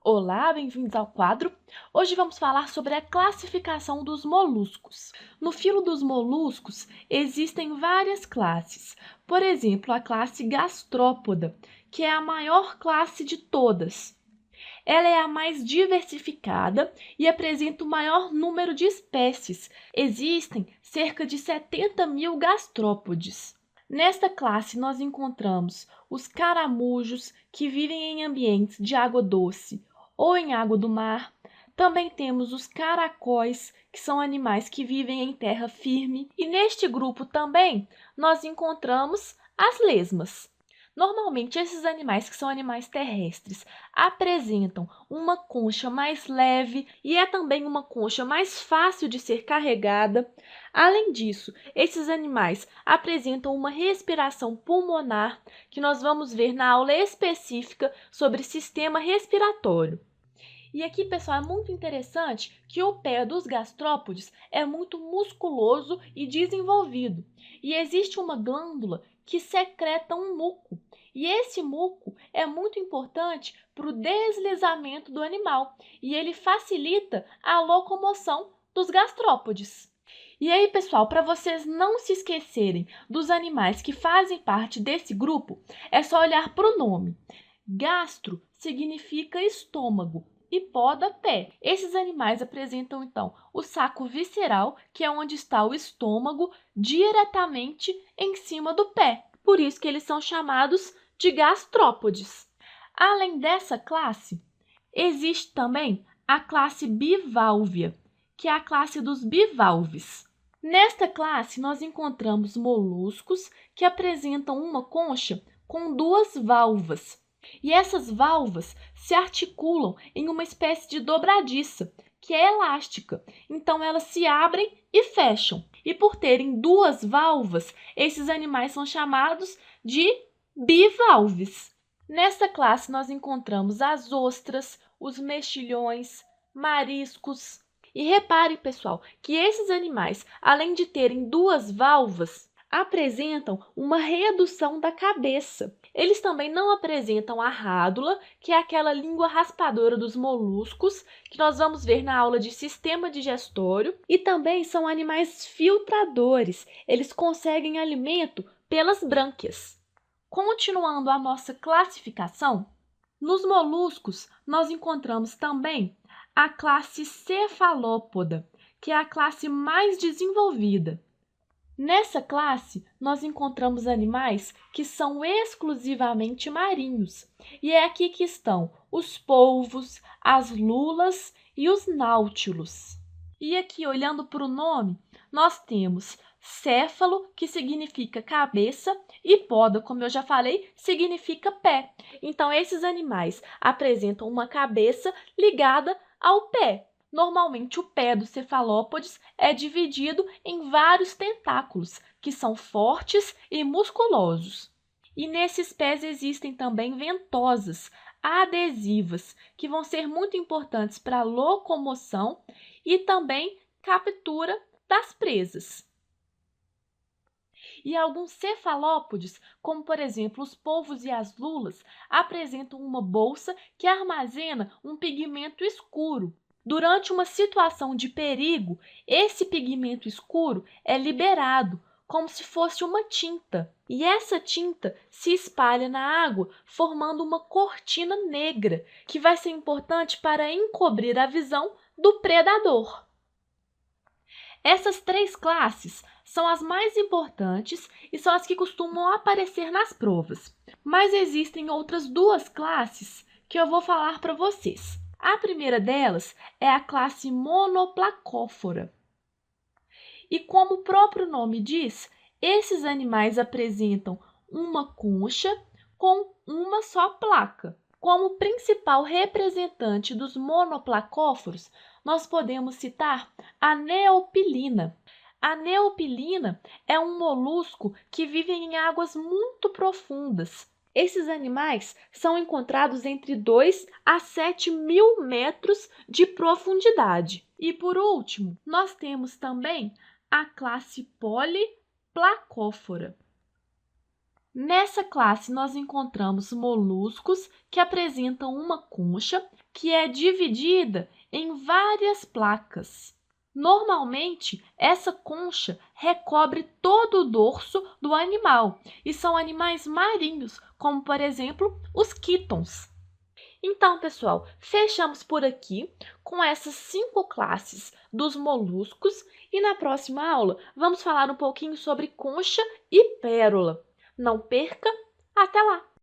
Olá, bem-vindos ao quadro. Hoje vamos falar sobre a classificação dos moluscos. No filo dos moluscos existem várias classes. Por exemplo, a classe gastrópoda, que é a maior classe de todas. Ela é a mais diversificada e apresenta o maior número de espécies. Existem cerca de 70.000 gastrópodes. Nesta classe, nós encontramos os caramujos, que vivem em ambientes de água doce ou em água do mar. Também temos os caracóis, que são animais que vivem em terra firme. E neste grupo também nós encontramos as lesmas. Normalmente, esses animais, que são animais terrestres, apresentam uma concha mais leve e é também uma concha mais fácil de ser carregada. Além disso, esses animais apresentam uma respiração pulmonar, que nós vamos ver na aula específica sobre sistema respiratório. E aqui, pessoal, é muito interessante que o pé dos gastrópodes é muito musculoso e desenvolvido. E existe uma glândula que secreta um muco. E esse muco é muito importante para o deslizamento do animal. E ele facilita a locomoção dos gastrópodes. E aí, pessoal, para vocês não se esquecerem dos animais que fazem parte desse grupo, é só olhar para o nome. Gastro significa estômago e poda, pé. Esses animais apresentam, então, o saco visceral, que é onde está o estômago, diretamente em cima do pé. Por isso que eles são chamados de gastrópodes. Além dessa classe, existe também a classe bivalvia, que é a classe dos bivalves. Nesta classe, nós encontramos moluscos que apresentam uma concha com duas valvas. E essas valvas se articulam em uma espécie de dobradiça, que é elástica. Então, elas se abrem e fecham. E por terem duas valvas, esses animais são chamados de bivalves. Nesta classe, nós encontramos as ostras, os mexilhões, mariscos. E reparem, pessoal, que esses animais, além de terem duas valvas, apresentam uma redução da cabeça. Eles também não apresentam a rádula, que é aquela língua raspadora dos moluscos, que nós vamos ver na aula de sistema digestório, e também são animais filtradores. Eles conseguem alimento pelas brânquias. Continuando a nossa classificação, nos moluscos nós encontramos também a classe cefalópoda, que é a classe mais desenvolvida. Nessa classe, nós encontramos animais que são exclusivamente marinhos. E é aqui que estão os polvos, as lulas e os náutilos. E aqui, olhando para o nome, nós temos céfalo, que significa cabeça, e poda, como eu já falei, significa pé. Então, esses animais apresentam uma cabeça ligada ao pé. Normalmente, o pé dos cefalópodes é dividido em vários tentáculos, que são fortes e musculosos. E nesses pés existem também ventosas adesivas, que vão ser muito importantes para a locomoção e também captura das presas. E alguns cefalópodes, como por exemplo os polvos e as lulas, apresentam uma bolsa que armazena um pigmento escuro. Durante uma situação de perigo, esse pigmento escuro é liberado, como se fosse uma tinta. E essa tinta se espalha na água, formando uma cortina negra, que vai ser importante para encobrir a visão do predador. Essas três classes são as mais importantes e são as que costumam aparecer nas provas. Mas existem outras duas classes que eu vou falar para vocês. A primeira delas é a classe monoplacófora. E como o próprio nome diz, esses animais apresentam uma concha com uma só placa. Como principal representante dos monoplacóforos, nós podemos citar a neopilina. A neopilina é um molusco que vive em águas muito profundas. Esses animais são encontrados entre 2 a 7.000 metros de profundidade. E por último, nós temos também a classe poliplacófora. Nessa classe, nós encontramos moluscos que apresentam uma concha que é dividida em várias placas. Normalmente, essa concha recobre todo o dorso do animal e são animais marinhos, como por exemplo os quítons. Então, pessoal, fechamos por aqui com essas 5 classes dos moluscos e na próxima aula vamos falar um pouquinho sobre concha e pérola. Não perca, até lá!